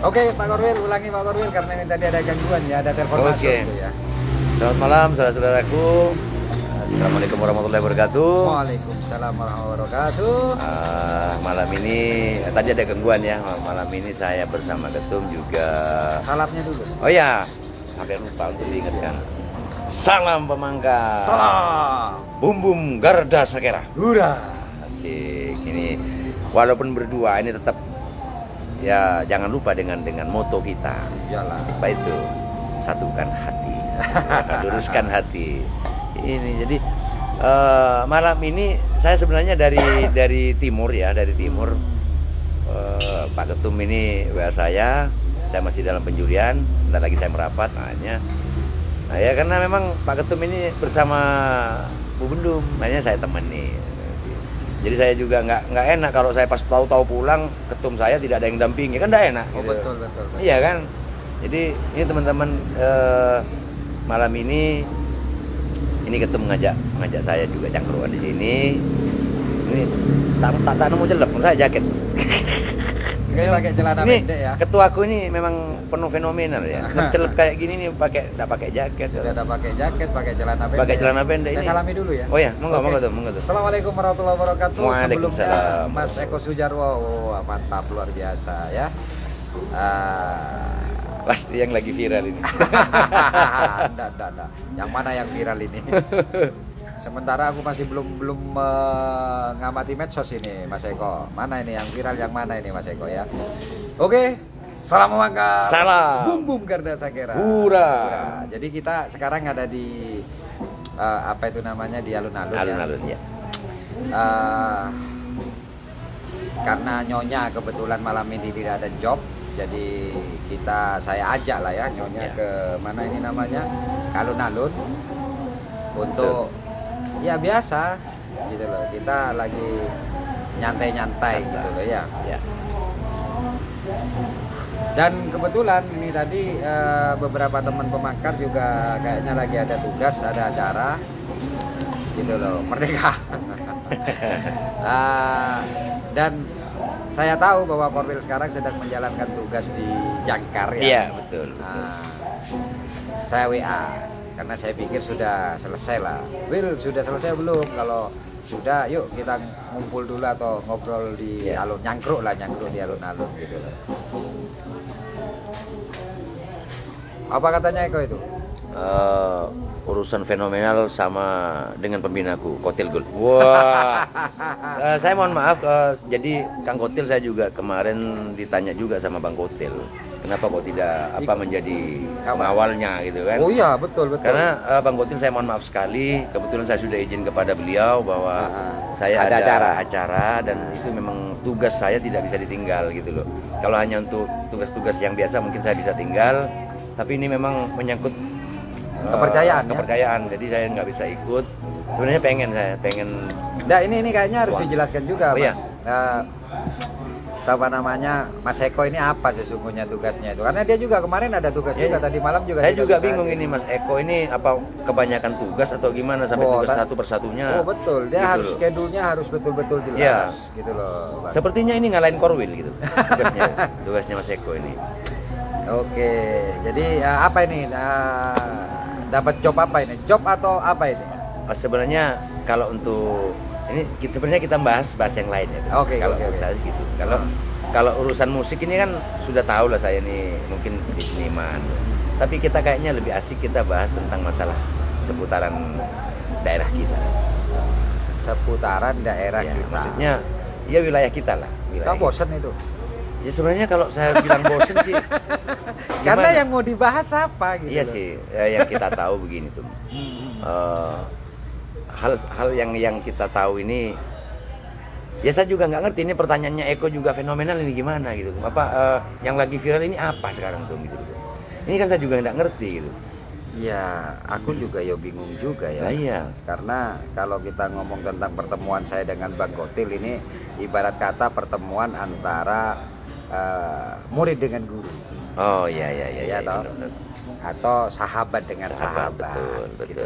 Oke, Pak Korwil, ulangi Pak Korwil karena ini tadi ada gangguan ya, ada telepon masuk tuh ya. Selamat malam saudara-saudaraku. Assalamualaikum warahmatullahi wabarakatuh. Waalaikumsalam warahmatullahi wabarakatuh. Malam ini tadi ada gangguan ya. Malam ini saya bersama Ketum juga. Salamnya dulu. Oh ya, sampai lupa untuk diingatkan. Salam Pemangkas. Salam. Bum bum Garda Sakera. Hura. Asik. Ini walaupun berdua ini tetap ya jangan lupa dengan moto kita. Iyalah. Apa itu? Satukan hati. Luruskan hati. Ini jadi malam ini saya sebenarnya dari timur ya, dari timur. Pak Ketum ini WA saya masih dalam penjurian, bentar lagi saya merapat, makanya. Nah ya karena memang Pak Ketum ini bersama Bu Bendum, makanya saya temani. Jadi saya juga nggak enak kalau saya pas tahu-tahu pulang Ketum saya tidak ada yang dampingi, kan nggak enak. Oh gitu. betul. Iya kan. Jadi ini teman-teman malam ini Ketum ngajak saya juga cangkruan di sini. Ini tak nemu jelek, saya jaket. Ini pakai celana Ini pendek ya. ketuaku ini memang penuh fenomenal ya. Celep kayak gini nih tak pakai jaket. Sudah ada pakai jaket, pakai celana pendek. Pakai celana pendek Saya ini. salami dulu ya. Oh ya, monggo tuh. Assalamualaikum warahmatullahi wabarakatuh. Waalaikumsalam. Sebelumnya Mas Eko Sujarwo, mantap luar biasa ya. Pasti yang lagi viral ini. Enggak. Yang mana yang viral ini? Sementara aku masih belum mengamati medsos ini, Mas Eko. Mana ini yang viral, yang mana ini, Mas Eko ya? Oke, salam Pemangkas. Salam. Bum Garda Sakera. Hura. Jadi kita sekarang ada di apa itu namanya, di alun-alun ya. Alun-alun ya. Karena Nyonya kebetulan malam ini tidak ada job, jadi saya ajak lah ya Nyonya Ya. ke mana ini namanya, ke alun-alun untuk ya biasa gitu loh, kita lagi nyantai gitu loh ya. Ya. Dan kebetulan ini tadi beberapa teman pemangkat juga kayaknya lagi ada tugas, ada acara gitu loh, merdeka. Dan saya tahu bahwa Korwil sekarang sedang menjalankan tugas di Jangkar ya. Iya, betul. Saya WA karena saya pikir sudah selesai lah. Wil, sudah selesai belum? Kalau sudah, yuk kita ngumpul dulu atau ngobrol di alun, nyangkruk di alun-alun gitu. Apa katanya Eko itu? Urusan fenomenal sama dengan pembinaku Kotil Gold. Wah. Saya mohon maaf, jadi Kang Kotil saya juga kemarin ditanya juga sama Bang Kotil. Kenapa kok tidak menjadi pengawalnya gitu kan? Oh iya, betul. Karena Bang Kotil saya mohon maaf sekali, kebetulan saya sudah izin kepada beliau bahwa saya ada acara dan itu memang tugas saya tidak bisa ditinggal gitu loh. Kalau hanya untuk tugas-tugas yang biasa mungkin saya bisa tinggal, tapi ini memang menyangkut kepercayaan. Jadi saya nggak bisa ikut. Sebenarnya pengen. Nah ini kayaknya harus dijelaskan juga, Mas. Iya. Sama namanya Mas Eko ini apa sesungguhnya tugasnya itu? Karena dia juga kemarin ada tugas juga, tadi malam juga. Saya juga bingung ini Mas Eko ini apa kebanyakan tugas atau gimana sampai tugas satu persatunya. Oh betul, dia gitu harus schedule-nya harus betul-betul jelas ya. gitu loh, Bang. Sepertinya ini ngalahin Korwil gitu. Tugasnya Mas Eko ini. Oke, jadi apa ini? Dapat job apa ini? Job atau apa ini? Sebenarnya kalau untuk ini sebenarnya kita bahas yang lain ya. Oke. Saya gitu. Kalau urusan musik ini kan sudah tahu lah saya ini mungkin di seniman. Tapi kita kayaknya lebih asik kita bahas tentang masalah seputaran daerah kita. Seputaran daerah Ya, kita. maksudnya ya wilayah kita lah. Kau bosan itu? Ya sebenarnya kalau saya bilang bosen sih. Karena gimana? yang mau dibahas apa gitu. Iya loh. sih, yang kita tahu begini tuh. Hal yang kita tahu ini, ya saya juga nggak ngerti ini pertanyaannya Eko juga fenomenal ini gimana gitu. Yang lagi viral ini apa sekarang tuh gitu. Ini kan saya juga nggak ngerti gitu. Ya, aku juga bingung juga ya. Nah, iya. Karena kalau kita ngomong tentang pertemuan saya dengan Bang Kotil ini ibarat kata pertemuan antara murid dengan guru. Oh iya toh? benar. Atau sahabat dengan sahabat. Betul. Gitu.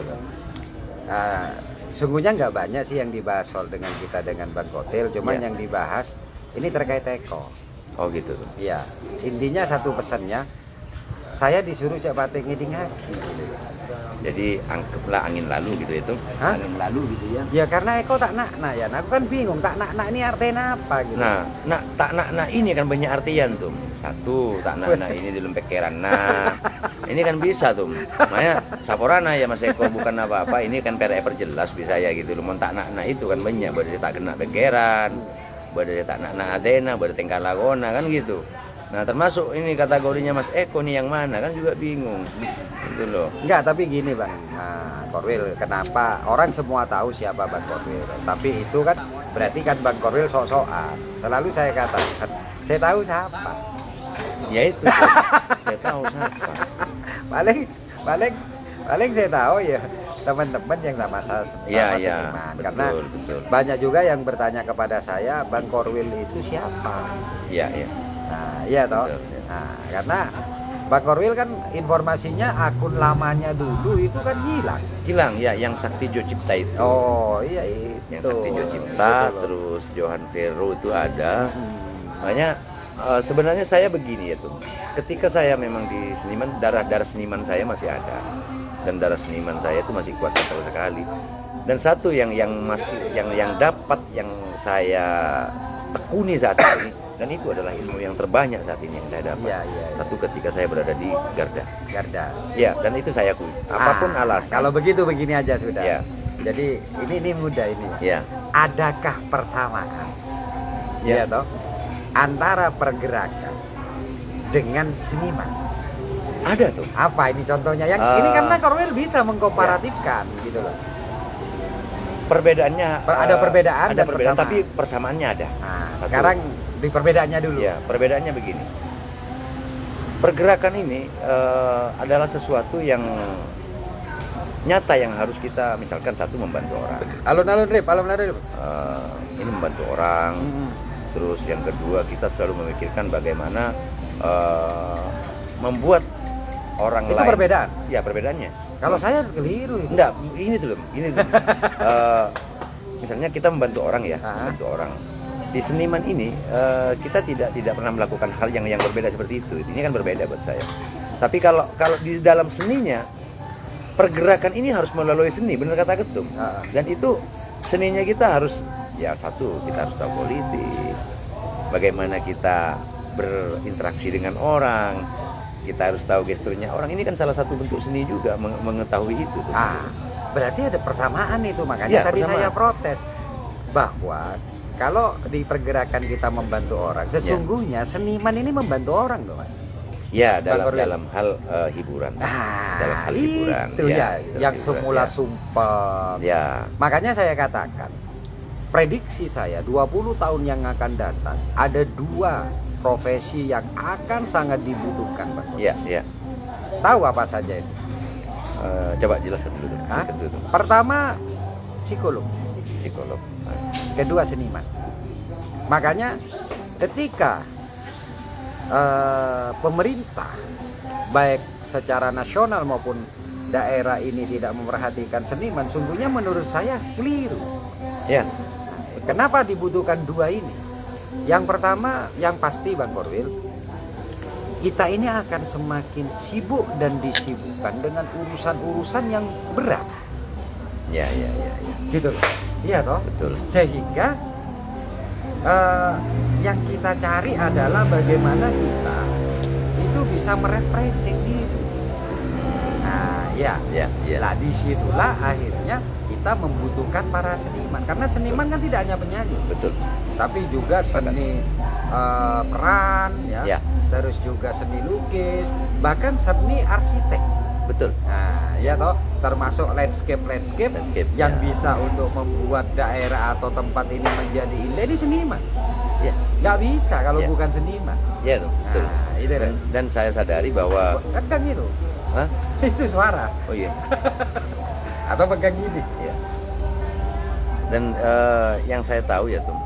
Sungguhnya nggak banyak sih yang dibahas soal dengan kita dengan Bang Kotil, cuman yang dibahas ini terkait Eko. Oh gitu. Iya, intinya satu pesannya, saya disuruh cek batik ngiding haki. Jadi anggaplah angin lalu gitu itu. Hah? Angin lalu gitu ya. Ya karena Eko tak nak ya, aku kan bingung tak nak ini artinya apa gitu. Nah, tak nak ini kan banyak artian tuh. Satu, tak nak ini di lempekeran. Nah, ini kan bisa tuh. Makanya saporana ya Mas Eko bukan apa-apa. Ini kan perjelas bisa ya gitu. Lumon tak nak itu kan banyak. Buat tak kena pekeran, buat tak nak Athena, buat tengkar lagona kan gitu. Nah termasuk ini kategorinya Mas Eko nih yang mana kan juga bingung gitu loh. Enggak, tapi gini Bang, nah, Korwil, kenapa orang semua tahu siapa Bang Korwil, tapi itu kan berarti kan Bang Korwil sok-sokan. Selalu saya katakan, saya tahu siapa. Ya itu saya tahu siapa. paling saya tahu ya teman-teman yang sama Iya, seniman. betul, Karena betul. banyak juga yang bertanya kepada saya, Bang Korwil itu siapa? Iya, iya. Nah, iya toh. Betul, ya. Nah, karena Bang Korwil kan informasinya akun lamanya dulu itu kan hilang. Hilang ya yang Sakti Jo Cipta itu. Oh, iya itu. Yang Sakti Jo Cipta, Betul. terus Johan Vero itu ada. Hmm. Makanya sebenarnya saya begini ya tuh. Ketika saya memang di seniman, darah seniman saya masih ada. Dan darah seniman saya itu masih kuat sekali. Dan satu yang masih yang dapat yang saya tekuni saat ini, dan itu adalah ilmu yang terbanyak saat ini yang saya dapat. Iya, iya, iya. Satu ketika saya berada di Garda. Garda. Ya, dan itu saya akui. Apapun alasan. Kalau begitu begini aja sudah. Ya. Jadi ini mudah ini. Ya. Adakah persamaan? Ya. Ya toh. Antara pergerakan dengan seniman. Ada tuh. Apa ini contohnya? Yang ini karena Korwil bisa mengkomparatifkan gitu loh. Perbedaannya Ada perbedaan ada dan perbedaan, persamaan. tapi persamaannya ada. Nah, Satu. sekarang di perbedaannya dulu. Ya, perbedaannya begini. Pergerakan ini adalah sesuatu yang nyata yang harus kita, misalkan satu membantu orang. Alun-alun Rip. Ini membantu orang. Terus yang kedua kita selalu memikirkan bagaimana membuat orang Itu lain. perbedaan. Ya, perbedaannya. Kalau saya keliru itu. Enggak, ini dulu. Misalnya kita membantu orang ya, membantu orang. Di seniman ini kita tidak pernah melakukan hal yang berbeda seperti itu. Ini kan berbeda buat saya. Tapi kalau di dalam seninya, pergerakan ini harus melalui seni, benar kata Ketum. Dan itu seninya kita harus, ya satu, kita harus tahu politik, bagaimana kita berinteraksi dengan orang, kita harus tahu gesturnya orang. Ini kan salah satu bentuk seni juga, mengetahui itu. Berarti ada persamaan itu, makanya Ya, tadi persamaan. saya protes bahwa kalau di pergerakan kita membantu orang, sesungguhnya seniman ini membantu orang loh Mas. Ya, dalam hal hiburan. Dalam hal hiburan. Itu ya, yang hiburan, semula ya. sumpah. Ya. Makanya saya katakan, prediksi saya 20 tahun yang akan datang ada dua profesi yang akan sangat dibutuhkan, Pak. Ya, ya. Tahu apa saja itu? Coba jelaskan dulu. Pertama, psikolog. Psikolog. Kedua, seniman. Makanya ketika pemerintah baik secara nasional maupun daerah ini tidak memperhatikan seniman, sungguhnya menurut saya keliru. Ya. Kenapa dibutuhkan dua ini? Yang pertama, yang pasti Bang Korwil, kita ini akan semakin sibuk dan disibukkan dengan urusan-urusan yang berat. Ya. Gitu loh. Iya toh? Betul. Sehingga yang kita cari adalah bagaimana kita itu bisa merefreshing diri. Nah, ya. Lah disitulah akhirnya kita membutuhkan para seniman, karena seniman kan tidak hanya penyanyi, Betul. tapi juga seni peran, ya, terus juga seni lukis, bahkan seni arsitek. Betul. Nah, ya toh, termasuk landscape yang bisa untuk membuat daerah atau tempat ini menjadi indah, ini seniman. Ya. Nggak bisa kalau bukan seniman. Ya, betul. Nah, itu Dan saya sadari bahwa pegang itu. Hah? Itu suara. Oh iya. Atau pegang gini. Ya. Dan yang saya tahu ya tuh,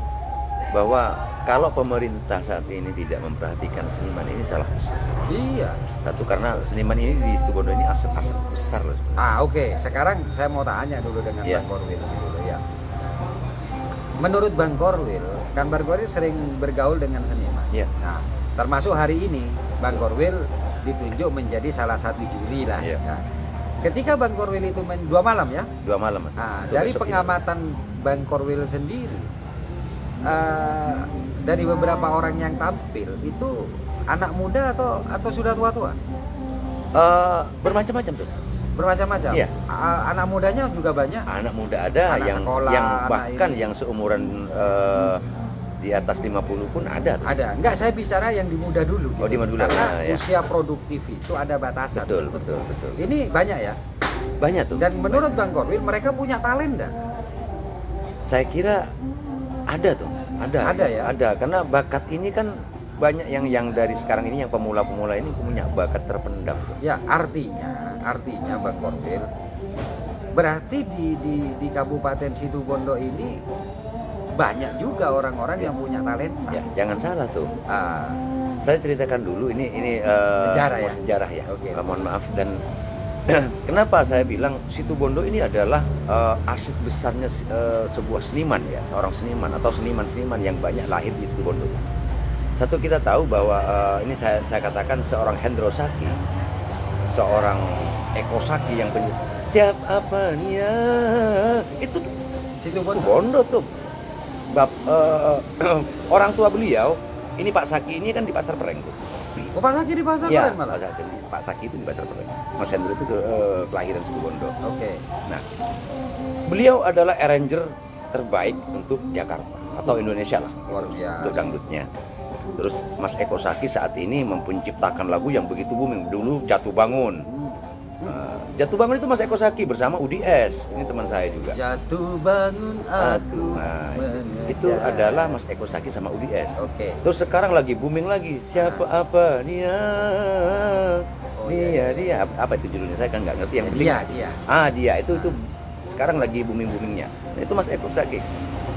bahwa kalau pemerintah saat ini tidak memperhatikan seniman ini salah besar. Iya. Satu, karena seniman ini di Situbondo ini aset besar loh. Oke. Sekarang saya mau tanya dulu dengan Bang Korwil dulu ya. menurut Bang Korwil, kan Bang Korwil sering bergaul dengan seniman. Iya. Nah, termasuk hari ini Bang Korwil ditunjuk menjadi salah satu juri lah. Iya. Nah, ketika Bang Korwil itu main 2 malam ya. 2 malam. Nah, Itu dari besok pengamatan Bang Korwil sendiri, dari beberapa orang yang tampil itu anak muda atau sudah tua-tua? Bermacam-macam tuh. Bermacam-macam. Iya. Anak mudanya juga banyak. Anak muda ada, Anak yang sekolah, yang anak bahkan ini. yang seumuran di atas 50 pun ada tuh. Ada. Enggak, saya bicara yang di muda dulu. Oh, di muda dulu. Karena Nah, ya. usia produktif itu ada batasan. Betul. Ini banyak ya. Banyak tuh. Dan menurut Bang Korwil mereka punya talenta. Saya kira ada tuh. Ada ya? Ada, karena bakat ini kan banyak yang dari sekarang ini yang pemula-pemula ini punya bakat terpendam tuh. Ya, artinya Bang Korwil berarti di Kabupaten Situbondo ini banyak juga orang-orang yang punya talenta. Ya, jangan salah tuh. Ah, Saya ceritakan dulu ini Sejarah ya? Sejarah ya. Oke. Mohon maaf dan kenapa saya bilang Situbondo ini adalah aset besarnya sebuah seniman ya, seorang seniman atau seniman-seniman yang banyak lahir di Situbondo. Satu, kita tahu bahwa ini saya katakan seorang Hendro Saki, seorang Eko Saki yang siap apa nih ya, itu Situbondo tuh. Orang tua beliau ini Pak Saki ini kan di Pasar Pereng tuh. Oh, Pak Saki di Pasar Ya, Pereng malah. Pak Saki itu di Pasar Pereng. Mas Hendro itu kelahiran Situbondo. Oke. Nah, beliau adalah arranger terbaik untuk Jakarta atau Indonesia lah, Luar biasa. untuk dangdutnya. Terus Mas Eko Saki saat ini menciptakan lagu yang begitu booming. Dulu Jatuh Bangun. Jatuh Bangun itu Mas Eko Saki bersama UDS. Ini teman saya juga. Jatuh bangun aku. Nah, mengejar. itu adalah Mas Eko Saki sama UDS. Oke. Terus sekarang lagi booming lagi. Siapa apa dia? Oh, iya. Dia. Apa itu judulnya? Saya kan nggak ngerti yang penting. Dia. Dia itu sekarang lagi boomingnya. Nah, itu Mas Eko Saki.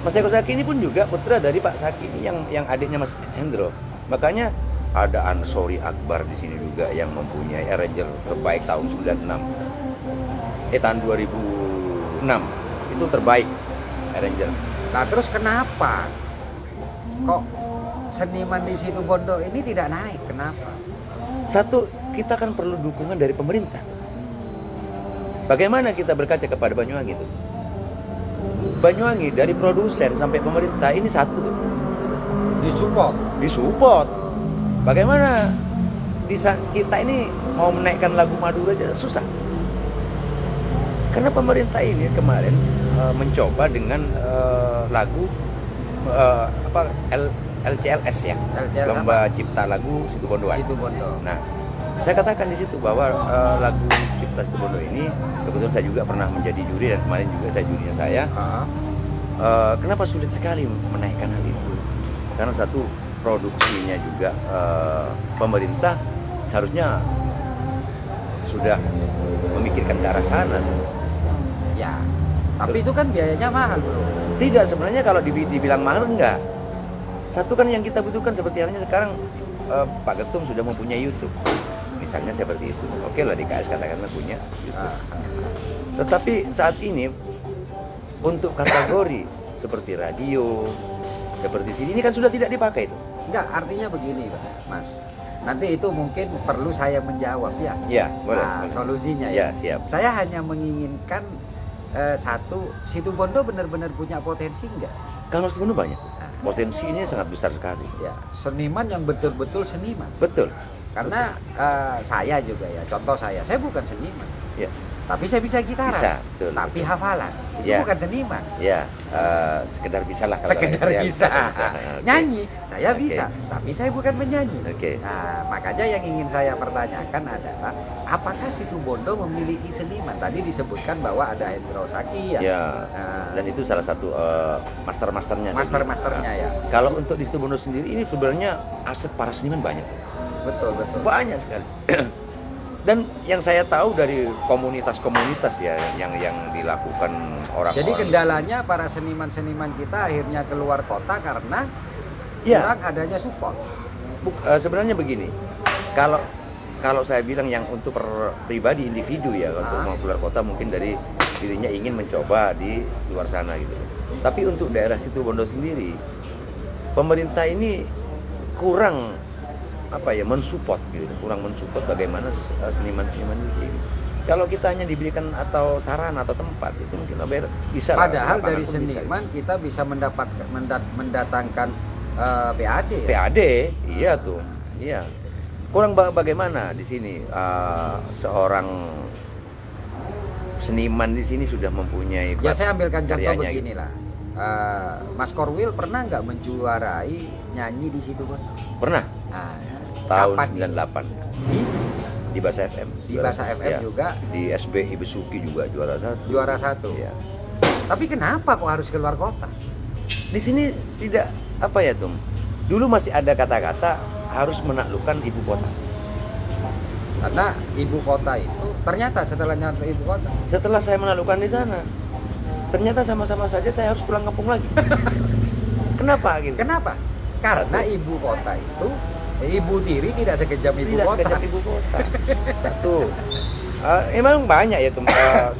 Mas Eko Saki ini pun juga putra dari Pak Saki ini yang adiknya Mas Hendro. Makanya ada Ansori Akbar di sini juga yang mempunyai arranger terbaik tahun 96. Tahun 2006 itu terbaik arranger. Nah, terus kenapa kok seniman di Situbondo ini tidak naik? Kenapa? Satu, kita kan perlu dukungan dari pemerintah. Bagaimana kita berkaca kepada Banyuwangi itu? Banyuwangi dari produsen sampai pemerintah ini satu tuh. Disupport. Bagaimana kita ini mau menaikkan lagu Madura aja susah. Karena pemerintah ini kemarin mencoba dengan lagu LCLS ya, LCLS Lomba Cipta Lagu Situbondoan. Nah, saya katakan di situ bahwa lagu Cipta Situbondo ini kebetulan saya juga pernah menjadi juri dan kemarin juga saya jurinya saya. Kenapa sulit sekali menaikkan hal itu? Karena satu, produksinya juga pemerintah seharusnya sudah memikirkan ke arah sana. Ya, tapi itu kan biayanya mahal, bro. Tidak, sebenarnya kalau dibilang mahal enggak. Satu kan yang kita butuhkan seperti halnya sekarang Pak Getung sudah mempunyai YouTube. Misalnya seperti itu. Oke lah, DKS katakanlah punya YouTube. Tetapi saat ini untuk kategori seperti radio, seperti sini, ini kan sudah tidak dipakai itu. Enggak, artinya begini, Mas. Nanti itu mungkin perlu saya menjawab ya. Ya, boleh. Nah, boleh. solusinya Ya, ya. siap. Saya hanya menginginkan satu, Situbondo benar-benar punya potensi enggak? Kalau Situbondo banyak. Potensi ini sangat besar sekali. Ya, seniman yang betul-betul seniman. Betul. Karena saya juga ya, contoh saya bukan seniman. Ya. Tapi saya bisa gitaran. Bisa, betul, Tapi betul. hafalan. Itu Ya. bukan seniman. Ya, sekedar bisa lah. Sekedar ya, bisa. Oke. Nyanyi, saya Oke. bisa, tapi saya bukan penyanyi. Oke. Nah, makanya yang ingin saya pertanyakan adalah, apakah Situbondo memiliki seniman? Tadi disebutkan bahwa ada Hendro Saki ya. Ya. Nah, Dan itu salah satu master-masternya. master-masternya ya. Kalau untuk di Situbondo sendiri ini sebenarnya aset para seniman banyak. Betul. Banyak sekali. Dan yang saya tahu dari komunitas-komunitas ya yang dilakukan orang-orang. Jadi kendalanya para seniman-seniman kita akhirnya keluar kota karena Ya. kurang adanya support. Sebenarnya begini, kalau kalau saya bilang yang untuk pribadi individu ya, untuk mau keluar kota mungkin dari dirinya ingin mencoba di luar sana gitu. Tapi untuk daerah Situbondo sendiri, pemerintah ini kurang mensupport gitu, kurang mensupport bagaimana seniman-seniman itu. Kalau kita hanya diberikan atau saran atau tempat itu mungkin bisa. Padahal dari seniman kita bisa mendatangkan PAD. Ya? PAD, iya tuh, iya. Kurang bagaimana di sini seorang seniman di sini sudah mempunyai. Ya saya ambilkan contoh begini gitu. lah. Mas Korwil pernah nggak menjuarai nyanyi di situ kan? Pernah. Nah, tahun kapan 98 di Bahasa FM. Di Bahasa FM ya. juga. Di SBI Besuki juga Juara satu. Ya. Tapi kenapa kok harus keluar kota? Di sini tidak Tum. Dulu masih ada kata-kata harus menaklukkan ibu kota. Karena ibu kota itu ternyata setelah nyampe ibu kota. Setelah saya menaklukkan di sana, ternyata sama-sama saja saya harus pulang kampung lagi. Kenapa gitu? Kenapa? Karena ibu kota itu ibu tiri tidak sekejam ibu kota. Sekejam ibu kota. Satu. Emang banyak ya tuh.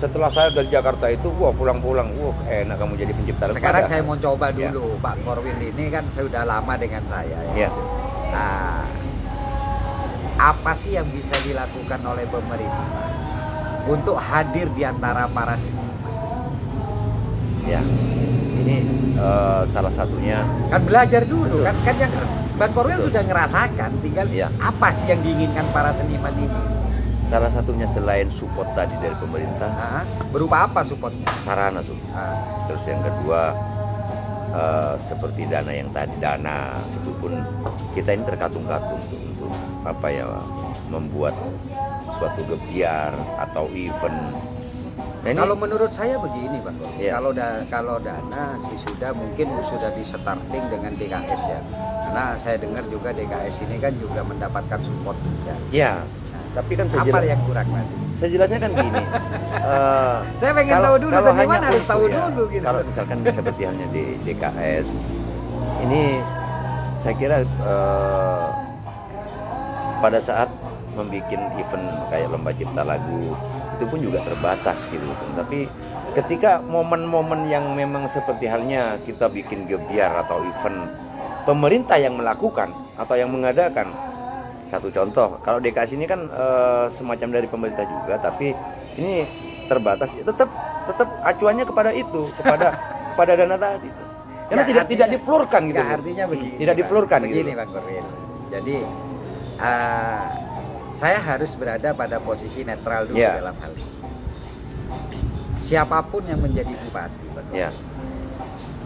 Setelah saya dari Jakarta itu, pulang-pulang, enak kamu jadi pencipta. Sekarang saya mau coba dulu, Pak Korwil ini kan sudah lama dengan saya. Ya. Nah, apa sih yang bisa dilakukan oleh pemerintah untuk hadir di antara para seniman? Ya, ini salah satunya. Kan belajar dulu, kan yang Bang Korwil sudah ngerasakan, tinggal apa sih yang diinginkan para seniman ini? Salah satunya selain support tadi dari pemerintah. Berupa apa supportnya? Sarana tuh. Terus yang kedua seperti dana yang tadi, dana itu pun kita ini terkatung-katung untuk membuat suatu gebiar atau event. Nah, kalau menurut saya begini Bang Korwil, ya. Kalau dana sih mungkin sudah di-starting dengan DKS ya. Karena saya dengar juga DKS ini kan juga mendapatkan support juga. Ya. Tapi kan apa yang kurang nanti? Sejelasnya kan gini. Saya pengen tahu dulu, seniman harus tahu dulu gitu. Kalau misalkan seperti halnya di DKS, ini saya kira pada saat membuat event kayak lomba cipta lagu itu pun juga terbatas gitu. Tapi ketika momen-momen yang memang seperti halnya kita bikin gebiar atau event, pemerintah yang melakukan atau yang mengadakan. Satu contoh, kalau DKS ini kan semacam dari pemerintah juga, tapi ini terbatas. Tetap acuannya kepada itu, kepada dana tadi. Karena tidak diflurkan gitu. Artinya begini. Tidak diflurkan begini, gitu. Bang Korwil. Jadi saya harus berada pada posisi netral dulu dalam hal ini. Siapapun yang menjadi bupati, Bang Korwil,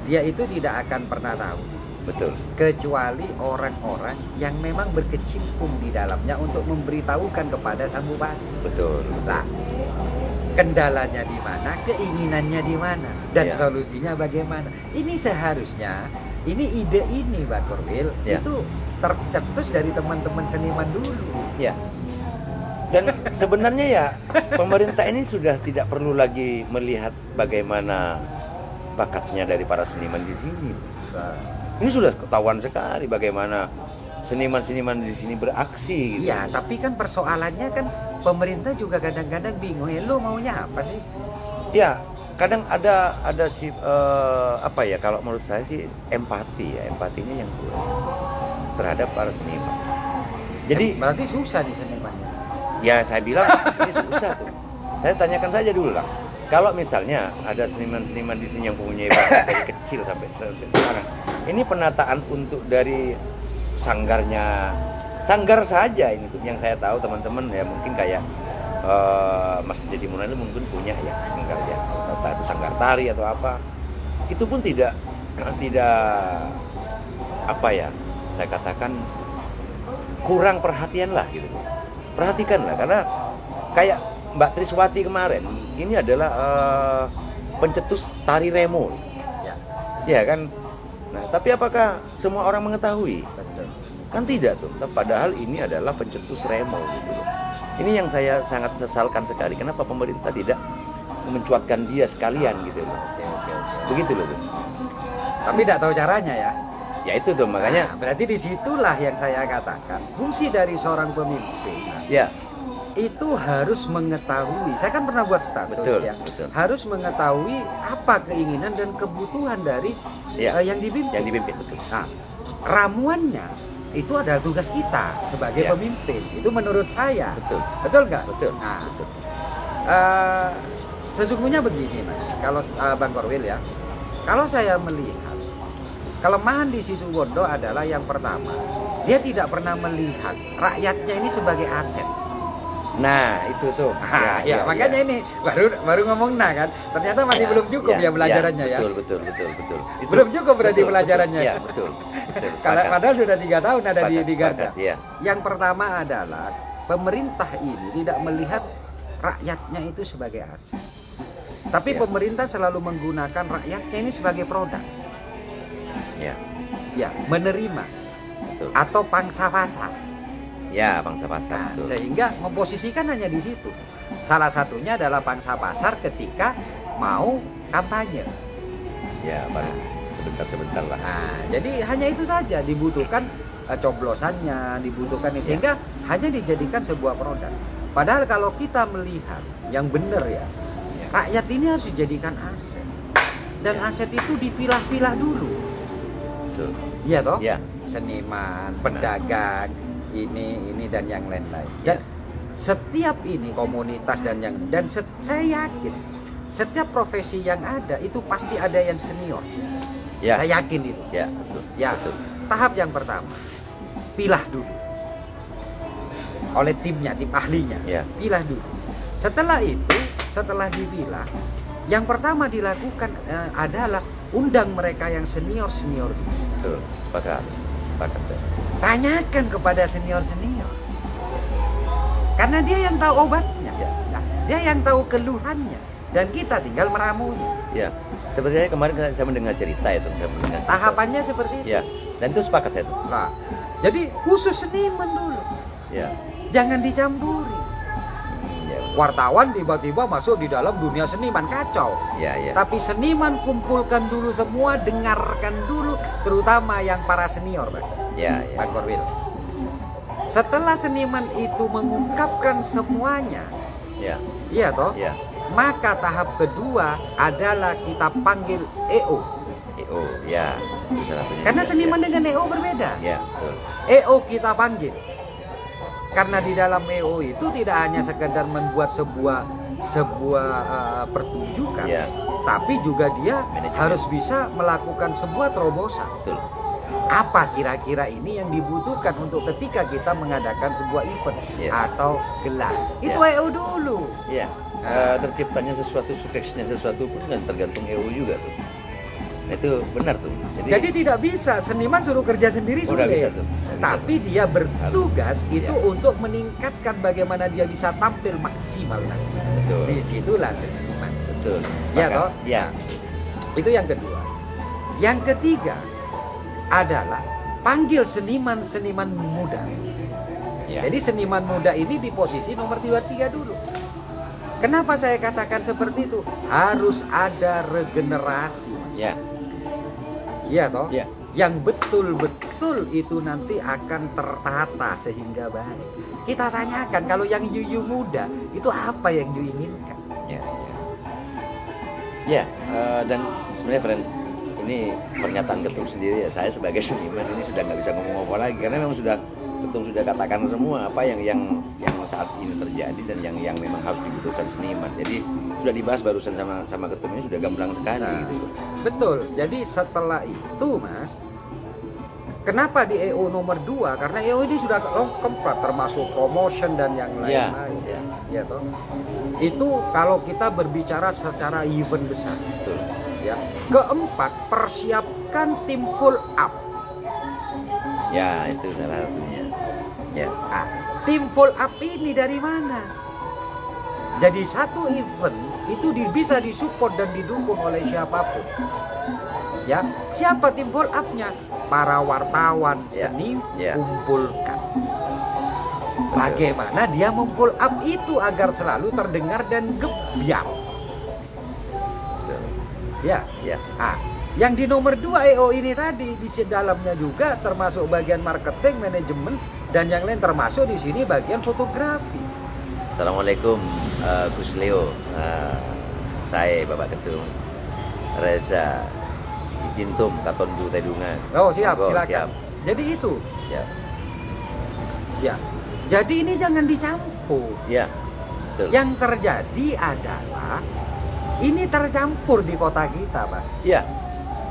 dia itu tidak akan pernah tahu. Betul. Kecuali orang-orang yang memang berkecimpung di dalamnya untuk memberitahukan kepada sang bupati. Betul. Nah, kendalanya di mana, keinginannya di mana, dan solusinya bagaimana. Ini seharusnya, ide ini Bang Korwil itu tercetus dari teman-teman seniman dulu. Ya. Dan sebenarnya pemerintah ini sudah tidak perlu lagi melihat bagaimana bakatnya dari para seniman di sini. Ini sudah ketahuan sekali bagaimana seniman-seniman di sini beraksi gitu. Iya, tapi kan persoalannya kan pemerintah juga kadang-kadang bingung, lo maunya apa sih? Ya, kadang ada kalau menurut saya sih empatinya yang kurang terhadap para seniman. Jadi berarti susah nih senimannya. Ya, saya bilang ini susah tuh. Saya tanyakan saja dulu lah. Kalau misalnya ada seniman-seniman di sini yang mempunyai bakat dari kecil sampai sekarang, ini penataan untuk dari sanggar saja ini tuh yang saya tahu teman-teman ya mungkin kayak Mas Deddy Munardo mungkin punya sanggar entah itu sanggar tari atau apa, itu pun tidak saya katakan kurang perhatian lah gitu. Perhatikanlah karena kayak Mbak Triswati kemarin, ini adalah pencetus tari remo. Ya kan? Nah, tapi apakah semua orang mengetahui? Kan tidak tuh. Padahal ini adalah pencetus remo gitu loh. Ini yang saya sangat sesalkan sekali. Kenapa pemerintah tidak mencuatkan dia sekalian gitu loh. Begitu loh tuh. Tapi tidak tahu caranya ya. Ya itu tuh makanya. Nah, berarti disitulah yang saya katakan fungsi dari seorang pemimpin Ya, itu harus mengetahui. Saya kan pernah buat status betul, ya, betul. harus mengetahui apa keinginan dan kebutuhan dari Ya, yang dipimpin. yang dipimpin betul. Nah, ramuannya itu adalah tugas kita sebagai Ya. pemimpin. Itu menurut saya. Betul, Betul nggak? betul. Nah, Betul. sesungguhnya begini Mas, kalau Bang Korwil ya, kalau saya melihat kelemahan di situ Bondo adalah yang pertama, dia tidak pernah melihat rakyatnya ini sebagai aset. Nah, itu tuh. Ya, makanya ini baru ngomong kan, ternyata masih belum cukup ya pelajarannya ya. Betul. Itu, Belum cukup berarti pelajarannya. Ya, betul. Padahal sudah 3 tahun ada di Garda. Ya. Yang pertama adalah pemerintah ini tidak melihat rakyatnya itu sebagai aset. Tapi Ya. pemerintah selalu menggunakan rakyatnya ini sebagai produk. Ya, Ya, menerima betul. atau pangsa pasar. Ya, bangsa pasar. Nah, Betul. sehingga memposisikan hanya di situ. Salah satunya adalah pangsa pasar ketika mau kampanye. Ya, baru sebentar lah. Nah, jadi hanya itu saja dibutuhkan coblosannya, dibutuhkan ini, sehingga hanya dijadikan sebuah produk. Padahal kalau kita melihat yang benar ya, rakyat ini harus dijadikan aset. Dan Ya. aset itu dipilah-pilah dulu. Betul. Iya toh? Ya. Seniman, Benar. pedagang, ini dan yang lain-lain. Ya. Dan setiap ini komunitas dan saya yakin setiap profesi yang ada itu pasti ada yang senior. Ya. Saya yakin itu. Ya, betul. Ya. Betul. Tahap yang pertama, pilah dulu oleh timnya, tim ahlinya. Ya. Pilah dulu. Setelah itu, setelah dipilah, yang pertama dilakukan adalah undang mereka yang senior dulu. Betul. Sepakat. Tanyakan kepada senior. Karena dia yang tahu obatnya. Ya. Nah, dia yang tahu keluhannya. Dan kita tinggal meramunya. Ya. Seperti saya kemarin saya mendengar cerita itu, Tahapannya seperti itu. Ya. Dan itu sepakat saya tuh. Nah, jadi khusus seniman dulu. Ya. Jangan dicampuri. Ya. Wartawan tiba-tiba masuk di dalam dunia seniman, kacau. Ya. Tapi seniman kumpulkan dulu semua, dengarkan dulu, terutama yang para senior, Bang. Ya. Bang Korwil. Setelah seniman itu mengungkapkan semuanya, Ya. iya toh? Ya. Maka tahap kedua adalah kita panggil EO. Oh, ya. Itu salah satunya. Karena Ya, seniman ya. dengan EO berbeda. Ya, betul. EO kita panggil. Karena di dalam EO itu tidak hanya sekedar membuat sebuah pertunjukan, Ya. tapi juga dia Manajemen. harus bisa melakukan sebuah terobosan. Betul. Apa kira-kira ini yang dibutuhkan untuk ketika kita mengadakan sebuah event Ya. atau gelar? Itu Ya. EO dulu. Ya. Terciptanya sesuatu, suksesnya sesuatu pun kan tergantung EO juga tuh. Nah, itu benar tuh. Jadi tidak bisa seniman suruh kerja sendiri Oh, nggak bisa sulit. tuh. Nggak bisa Tapi dia bertugas itu Ya. untuk meningkatkan bagaimana dia bisa tampil maksimal nanti. Betul. Disitulah seniman. Betul. Ya Sepakat. toh? Ya. Itu yang kedua. Yang ketiga adalah panggil seniman-seniman muda. Ya. Jadi seniman muda ini di posisi nomor 3 dulu. Kenapa saya katakan seperti itu? Harus ada regenerasi. Ya. Iya toh? Ya. Yang betul-betul itu nanti akan tertata sehingga baik. Kita tanyakan kalau yang yuyu muda itu apa yang diinginkan? Ya. Ya. Dan sebenarnya friend, ini pernyataan Ketum sendiri ya. Saya sebagai seniman ini sudah nggak bisa ngomong apa lagi karena memang Ketum sudah katakan semua apa yang saat ini terjadi dan yang memang harus dibutuhkan seniman. Jadi sudah dibahas barusan sama Ketum ini sudah gamblang sekali Nah, gitu. betul. Jadi setelah itu, Mas, kenapa di EO nomor 2? Karena EO ini sudah lengkap termasuk promotion dan yang Ya, lain-lain. ya. Ya toh. Itu kalau kita berbicara secara event besar. Betul. Ya. Keempat, persiapkan tim full up. Ya, itu salah satunya. Ya. Nah, tim full up ini dari mana? Jadi satu event itu bisa disupport dan didukung oleh siapapun. Ya, siapa tim full up-nya? Para wartawan Ya, seni ya. kumpulkan. Bagaimana dia memfull up itu agar selalu terdengar dan gebiar. Betul. Ya. Ya. Nah, Yang di nomor 2 EO ini tadi di dalamnya juga termasuk bagian marketing, manajemen dan yang lain, termasuk di sini bagian fotografi. Assalamualaikum Gus Leo. Saya Bapak Ketum Reza Jintum Katondu Tedungan. Oh siap, Monggo, silakan. siap. Jadi itu, Ya, ya. Jadi ini jangan dicampur. ya, betul. Yang terjadi adalah ini tercampur di kota kita, Pak. Ya,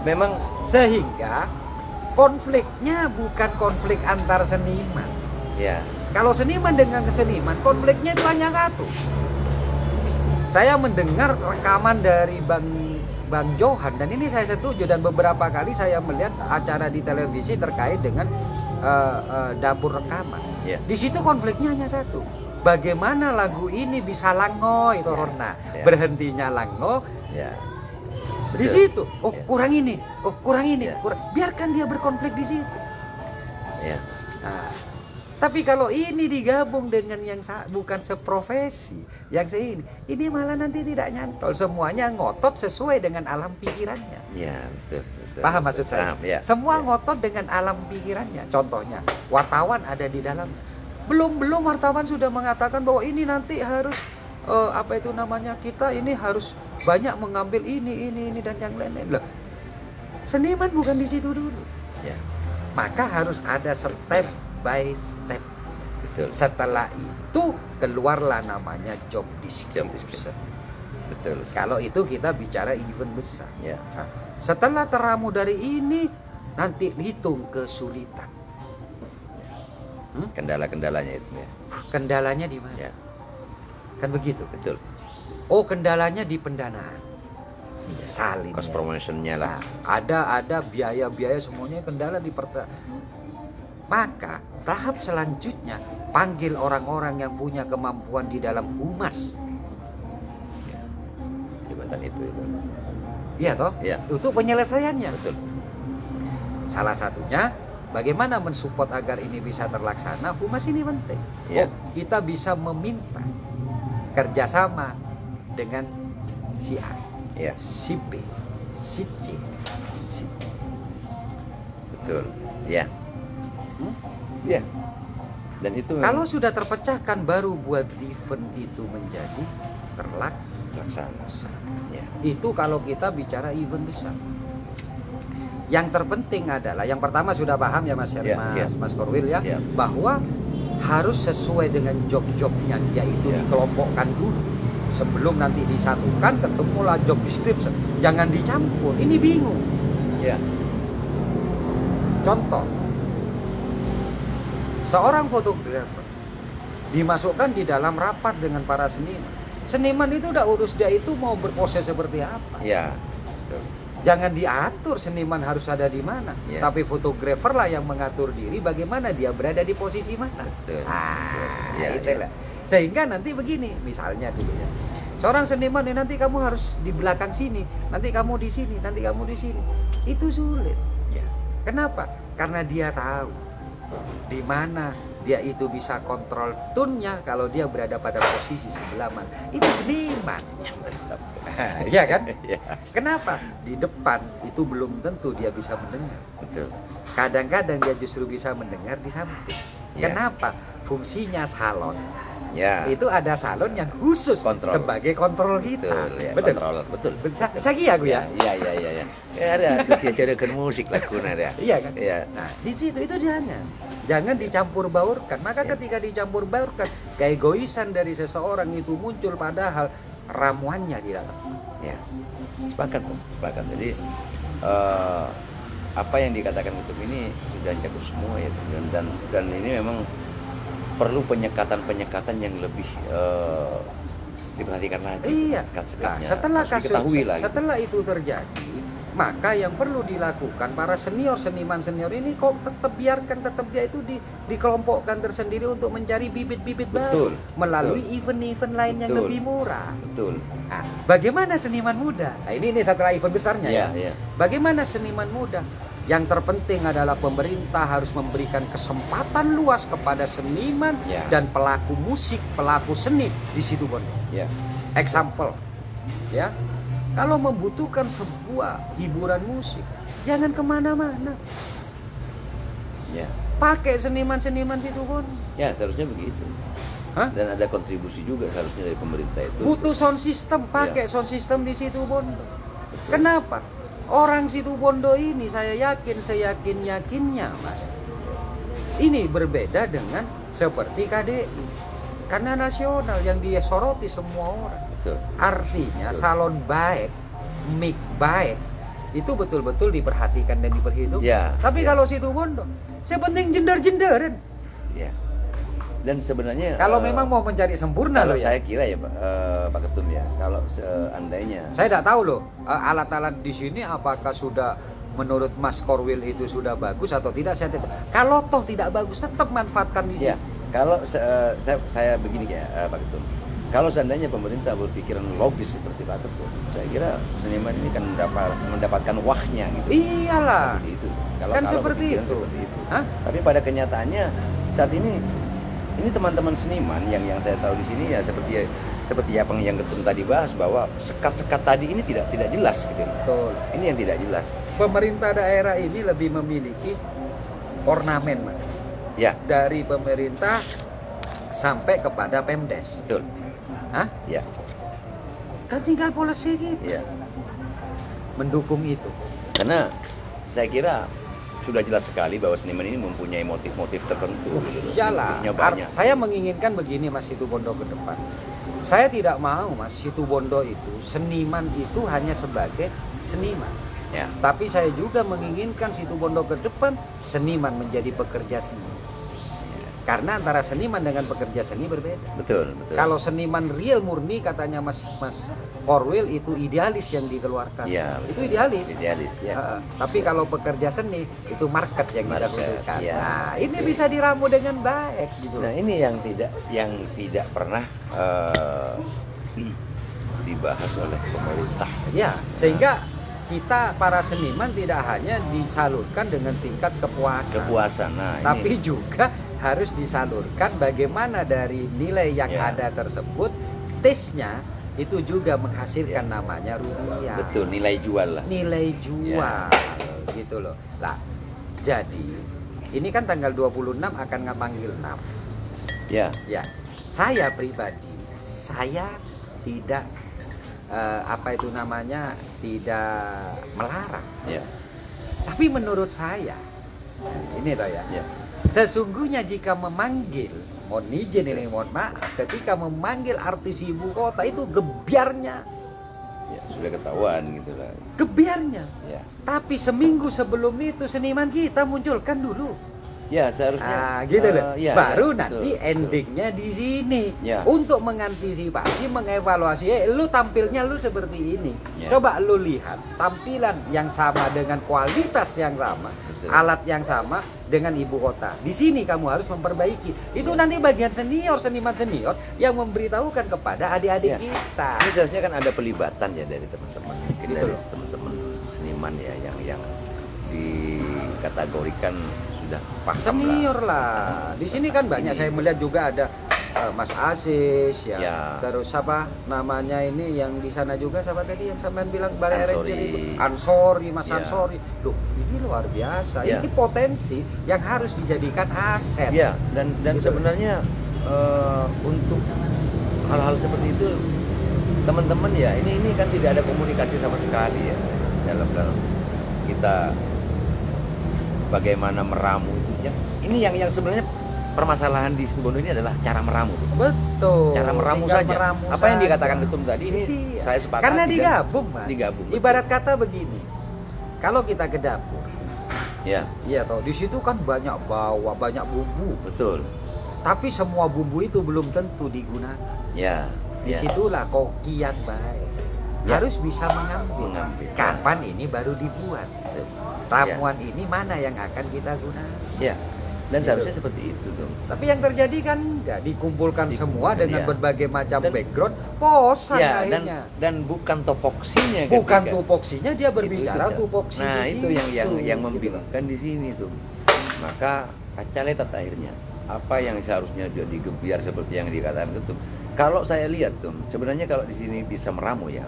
memang Sehingga konfliknya bukan konflik antar seniman. ya, Kalau seniman dengan seniman, konfliknya itu hanya satu. Saya mendengar rekaman dari Bang Johan, dan ini saya setuju, dan beberapa kali saya melihat acara di televisi terkait dengan dapur rekaman. ya, Di situ konfliknya hanya satu. Bagaimana lagu ini bisa lango itu Ya, Rona. ya. Berhentinya lango ya. di Betul. situ. Oh, Ya. kurang ini. Oh, kurang ini. Ya. Biarkan dia berkonflik di situ. Ya, Nah, tapi kalau ini digabung dengan yang bukan seprofesi, yang ini malah nanti tidak nyantol. Semuanya ngotot sesuai dengan alam pikirannya. ya, betul, betul. Paham betul. maksud saya? Paham, ya. Semua Ya. ngotot dengan alam pikirannya. Contohnya, wartawan ada di dalam. Belum wartawan sudah mengatakan bahwa ini nanti harus apa itu namanya, kita ini harus banyak mengambil ini dan yang lain-lain. Loh, seniman bukan di situ dulu. Ya, Maka harus ada step by step. betul, Setelah itu keluarlah namanya job description. betul. Kalau itu kita bicara event besar. Ya, Nah, setelah teramu dari ini, nanti hitung kesulitan. kendala-kendalanya itu ya. Kendalanya di mana? Ya, Kan begitu. betul. Oh, kendalanya di pendanaan. Salin. Cost promotionnya lah. Ada biaya-biaya, semuanya kendala di Maka tahap selanjutnya panggil orang-orang yang punya kemampuan di dalam humas. Jabatan itu. Iya toh? Ya, Untuk penyelesaiannya. betul. Salah satunya bagaimana mensupport agar ini bisa terlaksana. Humas ini penting. Ya. Oh, kita bisa meminta kerjasama dengan si A, Ya, si B, si C, si D. betul. Ya. Hmm? Ya. Dan itu Kalau sudah terpecahkan, baru buat event itu menjadi laksana. Ya. Itu kalau kita bicara event besar. Yang terpenting adalah, yang pertama sudah paham ya Mas Ya, Mas Korwil ya, Ya. bahwa harus sesuai dengan job-jobnya, yaitu Ya. dikelompokkan dulu. Sebelum nanti disatukan, ketemulah job description. Jangan dicampur, ini bingung. Ya. Contoh, seorang fotografer dimasukkan di dalam rapat dengan para seniman. Seniman itu udah urus dia itu mau berpose seperti apa. Ya. Betul. Jangan diatur seniman harus ada di mana, Ya. tapi fotografer lah yang mengatur diri bagaimana dia berada di posisi mana. Betul. Ya, Itulah. Sehingga nanti begini, misalnya dulu ya. Seorang seniman nanti kamu harus di belakang sini, nanti kamu di sini, nanti kamu di sini. Itu sulit. Ya. Kenapa? Karena dia tahu di mana dia itu bisa kontrol tune-nya kalau dia berada pada posisi sebelah mana. Itu seniman. Mantap. Iya kan? Ya. Kenapa? Di depan itu belum tentu dia bisa mendengar. Betul. Kadang-kadang dia justru bisa mendengar di samping. Ya. Kenapa? Fungsinya salon. Ya. Itu ada salon yang khusus Kontrol. sebagai kontrol kita. Betul, ya. Betul. Kontrol. Betul. Sagi aku ya. Iya. Ya ada dia carikan musik lakukan ada. Iya kan? Iya. Nah, di situ itu jangan dicampur baurkan. Maka Ya. ketika dicampur baurkan, keegoisan dari seseorang itu muncul, padahal ramuannya di dalam. Ya. Sepakat. Jadi apa yang dikatakan Ketum ini sudah cakup semua ya, dan ini memang perlu penyekatan yang lebih diperhatikan lagi. Iya. Nah, setelah harus diketahui lah, gitu. setelah itu terjadi, maka yang perlu dilakukan para seniman ini kok tetap biarkan dia itu dikelompokkan tersendiri untuk mencari bibit-bibit baru Betul, melalui event-event lain yang Betul. lebih murah. Betul. Nah, bagaimana seniman muda? Nah, ini setelah event besarnya ya. Ya. Bagaimana seniman muda? Yang terpenting adalah pemerintah harus memberikan kesempatan luas kepada seniman Ya. dan pelaku musik, pelaku seni di situ Bondo. Ya. Example, ya, Kalau membutuhkan sebuah hiburan musik, jangan kemana-mana. Ya. Pakai seniman-seniman Situbondo. Ya, seharusnya begitu. Hah? Dan ada kontribusi juga seharusnya dari pemerintah itu. Butuh sound system, pakai sound system di Situbondo. Kenapa? Orang Situbondo ini saya yakin, seyakin-yakinnya Mas, ini berbeda dengan seperti KDI. Karena nasional yang disoroti semua orang. Betul. Artinya Betul. salon baik, mic baik, itu betul-betul diperhatikan dan diperhitungkan. Ya, Tapi ya. kalau Situbondo, sepenting jender-jenderan. Ya. Dan sebenarnya Kalau memang mau mencari sempurna kalau loh ya. saya kira ya Pak Ketum ya, kalau seandainya Saya tidak tahu loh, alat-alat di sini apakah sudah menurut Mas Korwil itu sudah bagus atau tidak, saya tidak. Kalau toh tidak bagus, tetap manfaatkan di sini. ya, kalau saya begini ya Pak Ketum. Kalau seandainya pemerintah berpikiran logis seperti Pak Ketum, saya kira seniman ini kan mendapatkan wahnya gitu. Iyalah. Seperti itu. Kan seperti berpikiran itu. seperti itu. Hah? Tapi pada kenyataannya saat ini teman-teman seniman yang saya tahu di sini ya seperti apa yang Ketum tadi bahas, bahwa sekat-sekat tadi ini tidak jelas gitu. Betul. Ini yang tidak jelas. Pemerintah daerah ini lebih memiliki ornamen, Mas. Ya, Dari pemerintah sampai kepada Pemdes. betul. Hah? Ya, Kan tinggal polisi gitu. ya. Mendukung itu. Karena saya kira sudah jelas sekali bahwa seniman ini mempunyai motif-motif tertentu. Gitu. Iyalah. Motifnya banyak. Saya menginginkan begini Mas Situbondo ke depan. Saya tidak mau Mas Situbondo itu, seniman itu hanya sebagai seniman. Ya, Tapi saya juga menginginkan Situbondo ke depan seniman menjadi pekerja seni. Karena antara seniman dengan pekerja seni berbeda. betul. Kalau seniman real murni katanya Mas Korwil itu idealis yang dikeluarkan. Ya, Itu betul. idealis. Idealis ya. Tapi kalau pekerja seni itu market yang kita Market, butuhkan. ya. Nah, ini bisa diramu dengan baik gitu. Nah, ini yang tidak pernah dibahas oleh pemerintah. Ya, sehingga kita para seniman tidak hanya disalurkan dengan tingkat kepuasan. Nah, Tapi ini juga harus disalurkan bagaimana dari nilai yang Ya. ada tersebut, taste-nya itu juga menghasilkan namanya rupiah. betul, nilai jual lah. Nilai jual gitu loh. Lah, jadi ini kan tanggal 26 akan ngapanggil NAF. Ya, Ya, saya pribadi, saya tidak apa itu namanya, tidak melarang. ya, Tapi menurut saya, ini loh ya, ya. sesungguhnya jika memanggil, mohon izin ini, mohon maaf, ketika memanggil artis ibu kota itu gebiarnya, Ya, sudah ketahuan gitu lah. gebiarnya. Ya. Tapi seminggu sebelum itu seniman kita munculkan dulu. Ya, seharusnya Gitu loh. ya, Baru ya, nanti betul, endingnya di sini. Ya. Untuk mengantisipasi, mengevaluasi, lu tampilnya lu seperti ini. Ya. Coba lu lihat tampilan yang sama dengan kualitas yang sama, Betul. alat yang sama dengan ibu kota. Di sini kamu harus memperbaiki. Itu nanti bagian senior, seniman senior yang memberitahukan kepada adik-adik Ya. kita. Ini seharusnya kan ada pelibatan ya dari teman-teman, mungkin Gitu dari loh. teman-teman seniman ya yang dikategorikan sudah paham Senior lah. lah. Di sini kan banyak, Ini. saya melihat juga ada Mas Aziz ya. Ya. Terus siapa namanya ini yang di sana juga, siapa tadi yang sampean bilang Balai Ansori. Ranger itu? Ansori, Mas Ya. Ansori. Loh, ini luar biasa. Ya. Ini potensi yang harus dijadikan aset. Ya, dan Gitu. sebenarnya untuk hal-hal seperti itu teman-teman ya ini kan tidak ada komunikasi sama sekali ya dalam kita bagaimana meramu itu ya. Ini yang sebenarnya permasalahan di Situbondo ini adalah cara meramu. Betul. Cara meramu Tinggal saja. meramu Apa yang saja. dikatakan Ketum tadi ini Iya. saya sepakat. Karena tidak- digabung, Mas. Digabung. betul. Ibarat kata begini. Kalau kita ke dapur, Ya, iya toh, di situ kan banyak bawah, banyak bumbu. betul. Tapi semua bumbu itu belum tentu digunakan. Ya. ya. Disitulah koki yang baik. Ya. Harus bisa mengambil. Mengambil. Kapan ini baru dibuat? Betul. Ramuan ini mana yang akan kita gunakan? Ya. Dan Gitu. seharusnya seperti itu tuh. Tapi yang terjadi kan enggak, dikumpulkan semua Dikumpulkan, dengan ya. berbagai macam Dan- background, bosan Ya, akhirnya. dan bukan topoksinya Bukan ketika- tupoksinya, dia berbicara Itu, tupoksi. nah di itu yang situ, membingungkan di sini tuh. Maka kacaletat akhirnya apa yang seharusnya jadi gebiar seperti yang dikatakan itu Kalau saya lihat tuh, sebenarnya kalau di sini bisa meramu ya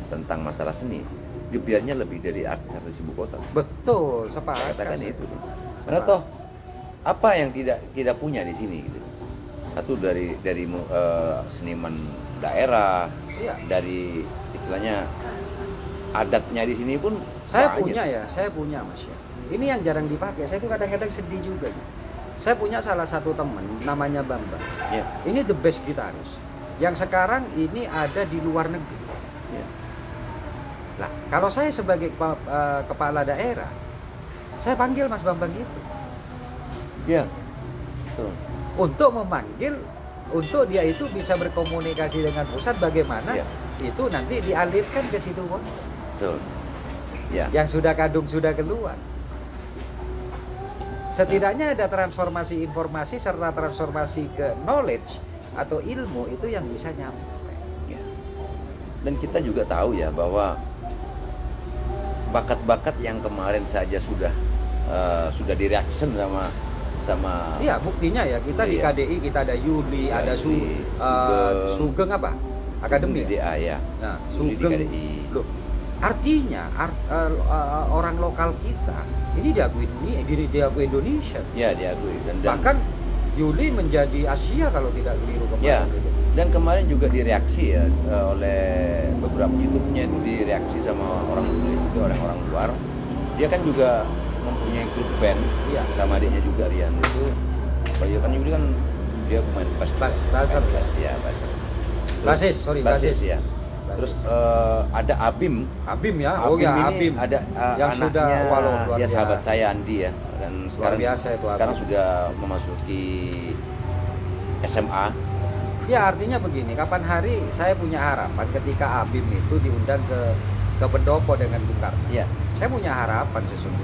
tentang masalah seni, gebiarnya lebih dari artis-artis ibu kota. Betul, Saya sepakat. katakan itu tuh. Karena toh apa yang tidak punya di sini gitu. Satu dari seniman daerah, Iya. dari istilahnya adatnya di sini pun Saya banyak. saya punya Mas ya. Ini yang jarang dipakai. Saya tuh kadang-kadang sedih juga. Saya punya salah satu teman namanya Bambang. Ya, Ini the best gitaris. Yang sekarang ini ada di luar negeri. ya. Lah, kalau saya sebagai kepala daerah, saya panggil Mas Bambang itu Ya. Betul. untuk memanggil, untuk dia itu bisa berkomunikasi dengan pusat bagaimana Ya. itu nanti dialirkan ke situ Bang. Betul. Ya. Yang sudah kadung sudah keluar. Setidaknya ada transformasi informasi serta transformasi ke knowledge atau ilmu itu yang bisa nyampe. Ya. Dan kita juga tahu ya bahwa bakat-bakat yang kemarin saja sudah direaction sama Iya, buktinya ya kita di Iya. KDI kita ada Yuli, Ya, ada Yuli, Sugeng apa? Akademi. di DA ya. Nah, Yuli di Sugeng. KDI. Loh, artinya orang lokal kita ini diakui Indonesia. Ya, diakui dan Bahkan Yuli menjadi Asia kalau tidak keliru ya, kemarin gitu. dan kemarin juga direaksi ya oleh beberapa YouTube-nya itu direaksi sama orang-orang luar. Dia kan juga mempunyai grup band Iya. sama adiknya juga Rian itu. Beliau kan Yuli kan dia pemain Bass ya, basis, sorry, basis basis. ya. Terus ada Abim. Abim ya, Abim ini Abim. ada yang anaknya sudah luar ya biasa. sahabat saya Andi ya, dan sekarang biasa itu Abim. sekarang sudah memasuki SMA. Ya artinya begini, kapan hari saya punya harapan ketika Abim itu diundang ke pendopo dengan Bung Karno. Ya, Saya punya harapan sesungguhnya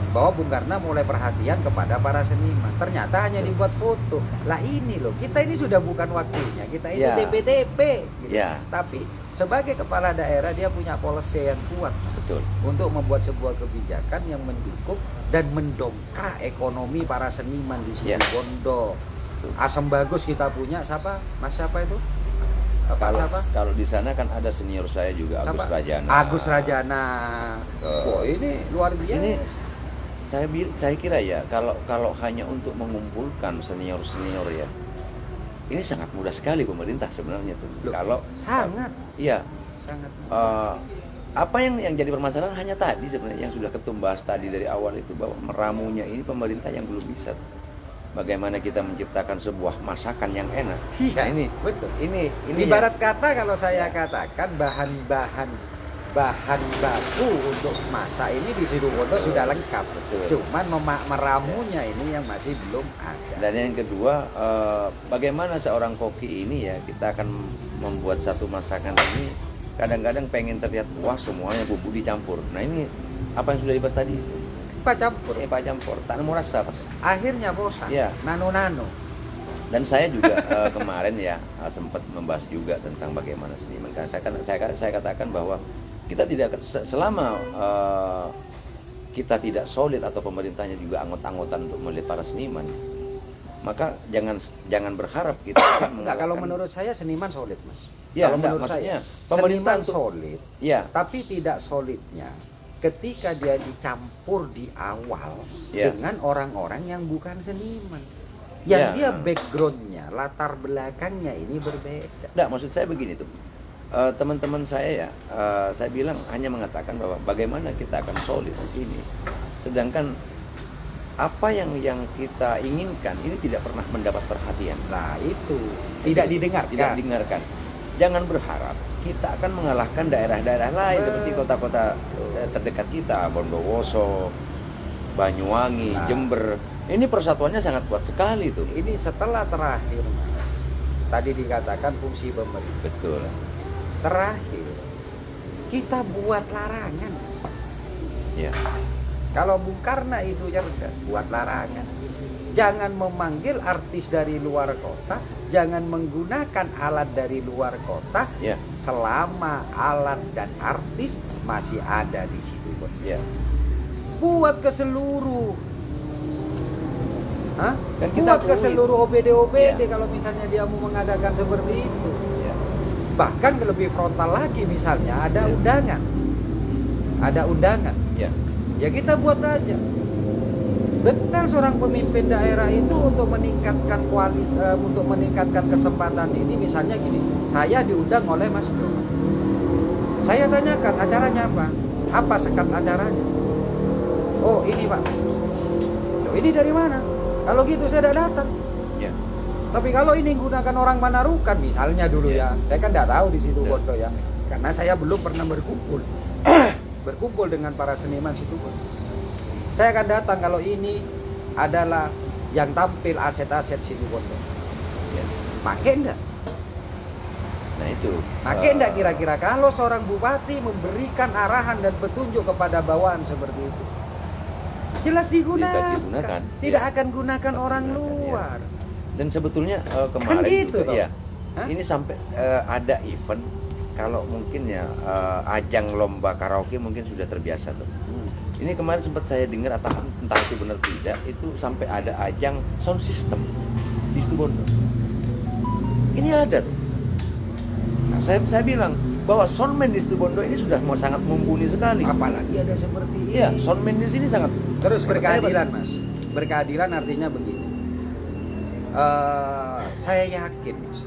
bahwa Bung Karno mulai perhatian kepada para seniman. Ternyata hanya dibuat foto. Lah ini loh, kita ini sudah bukan waktunya. Kita ini Ya. TP-TP. Gitu. Ya. Tapi sebagai kepala daerah dia punya policy yang kuat betul. untuk membuat sebuah kebijakan yang mendukung dan mendongkrak ekonomi para seniman di situ Ya. Bondo. Asam Bagus kita punya siapa? Mas siapa itu? Siapa? Kalau di sana kan ada senior saya juga, Agus Siapa? Rajana. Agus Rajana. Eh, Wah, ini luar biasa. Ini saya kira ya kalau hanya untuk mengumpulkan senior ya, ini sangat mudah sekali pemerintah sebenarnya tuh. Loh, Kalau sangat iya, sangat apa yang jadi permasalahan hanya tadi sebenarnya yang sudah ketum bahas tadi dari awal itu, bahwa meramunya ini pemerintah yang belum bisa. Bagaimana kita menciptakan sebuah masakan yang enak. Iya, Nah, ini betul. ini Ibarat kata kalau saya katakan bahan baku untuk masak ini di Situbondo sudah lengkap. Betul. Cuman meramunya ini yang masih belum ada. Dan yang kedua, bagaimana seorang koki ini ya, kita akan membuat satu masakan ini kadang-kadang pengen terlihat wah semuanya bumbu dicampur. Nah ini apa yang sudah dibahas tadi? Pak campur. Pak campur, tak nemu rasa Pak. Akhirnya bosan. Iya. Nano-nano. Dan saya juga kemarin ya sempat membahas juga tentang bagaimana seniman. Karena saya katakan bahwa kita tidak selama kita tidak solid atau pemerintahnya juga anggot-anggotan untuk melihat para seniman, maka jangan berharap kita Enggak, kalau menurut saya seniman solid, Mas. Ya, kalau enggak, menurut saya maksudnya pemerintah seniman untuk- solid, ya tapi tidak solidnya ketika dia dicampur di awal Ya. dengan orang-orang yang bukan seniman. Yang Ya, dia memang. backgroundnya, latar belakangnya ini berbeda. enggak, maksud saya begini tuh. Teman-teman saya ya, saya bilang hanya mengatakan bahwa bagaimana kita akan solid di sini. Sedangkan apa yang kita inginkan ini tidak pernah mendapat perhatian. Nah itu tidak didengarkan. Tidak didengarkan. Jangan berharap kita akan mengalahkan daerah-daerah lain seperti kota-kota terdekat kita, Bondowoso, Banyuwangi, Nah. Jember. Ini persatuannya sangat kuat sekali tuh. Ini setelah terakhir, Mas. Tadi dikatakan fungsi pemerintah. Betul. Terakhir kita buat larangan. Ya. Kalau Bung Karno itu cerdas, buat larangan. Jangan memanggil artis dari luar kota, jangan menggunakan alat dari luar kota Ya. selama alat dan artis masih ada di situ. Ya. Buat ke seluruh Hah? Kan kita Buat ke akui. seluruh OPD-OPD Iya. kalau misalnya dia mau mengadakan seperti itu. Ya. Bahkan lebih frontal lagi misalnya ada Iya. undangan. Ada undangan. Ya. Ya kita buat aja. Betul seorang pemimpin daerah itu untuk meningkatkan untuk meningkatkan kesempatan ini misalnya gini, saya diundang oleh Mas Jo. Saya tanyakan acaranya apa? Apa sekat acaranya? Oh ini Pak. Loh, ini dari mana? Kalau gitu saya tidak datang. Ya. Tapi kalau ini gunakan orang Manarukan misalnya dulu Ya. ya, saya kan tidak tahu di situ Ya. Bondo ya, karena saya belum pernah berkumpul dengan para seniman situ Bondo. Saya akan datang kalau ini adalah yang tampil aset-aset situ Bondo. Ya. Pakai enggak? Nah itu. Pakai enggak kira-kira kalau seorang bupati memberikan arahan dan petunjuk kepada bawahan seperti itu? Jelas digunakan. Digunakan. Tidak Ya. akan gunakan orang Digunakan, ya. luar. Dan sebetulnya kemarin gitu juga toh. ya. Hah? Ini sampai ada event kalau mungkin ya ajang lomba karaoke mungkin sudah terbiasa tuh. Ini kemarin sempat saya dengar atau entah itu benar tidak, itu sampai ada ajang sound system di Situbondo. Ini ada tuh. Nah, saya bilang bahwa soundman di Situbondo ini sudah sangat mumpuni sekali. Apalagi ada seperti ini. Iya, soundman di sini sangat Terus sangat berkeadilan hebat. Mas. Berkeadilan artinya begini. Saya yakin Mas,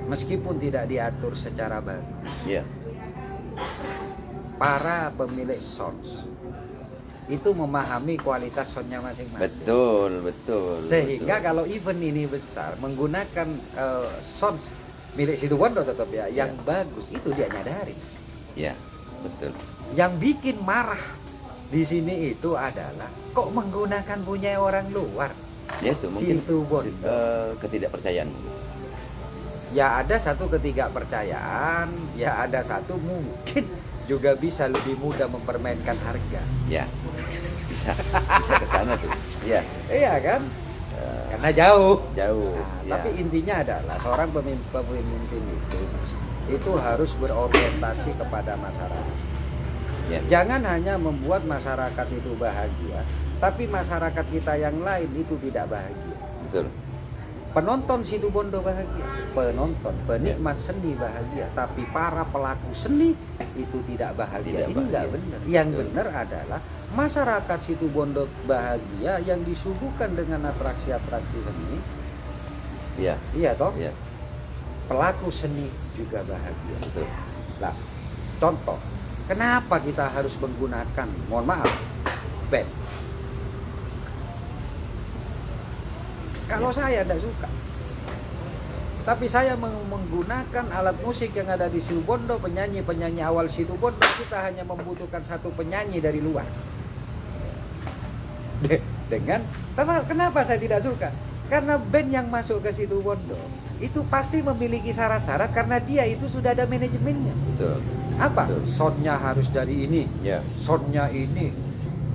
meskipun tidak diatur secara bagus, Iya, para pemilik sounds itu memahami kualitas soundnya masing-masing. betul. Sehingga betul. kalau event ini besar menggunakan sound milik Situbondo tetap ya, yang bagus itu dia nyadari. Ya, betul. Yang bikin marah di sini itu adalah kok menggunakan punya orang luar. Ya itu mungkin Situbondo. ketidakpercayaan. Ya ada satu ketidakpercayaan, ya ada satu mungkin juga bisa lebih mudah mempermainkan harga. Ya, bisa ke sana tuh. Ya, Iya kan? Karena jauh. jauh. Nah, Ya. Tapi intinya adalah seorang pemimpin itu harus berorientasi kepada masyarakat. Ya. Jangan hanya membuat masyarakat itu bahagia, tapi masyarakat kita yang lain itu tidak bahagia. Betul. Penonton Situbondo bahagia, penonton, penikmat seni bahagia, tapi para pelaku seni itu tidak bahagia. Tidak Ini nggak bahagia. benar. Yang Betul. benar adalah masyarakat Situbondo bahagia yang disuguhkan dengan atraksi-atraksi seni. Ya, Iya toh? ya, Pelaku seni juga bahagia. betul. Nah, contoh, kenapa kita harus menggunakan, mohon maaf, band? Kalau saya tidak suka. Tapi saya menggunakan alat musik yang ada di Situbondo, penyanyi-penyanyi awal Situbondo, kita hanya membutuhkan satu penyanyi dari luar. Kenapa saya tidak suka? Karena band yang masuk ke Situbondo itu pasti memiliki syarat-syarat karena dia itu sudah ada manajemennya. Betul. Apa? Betul. Soundnya harus dari ini, Ya, soundnya ini,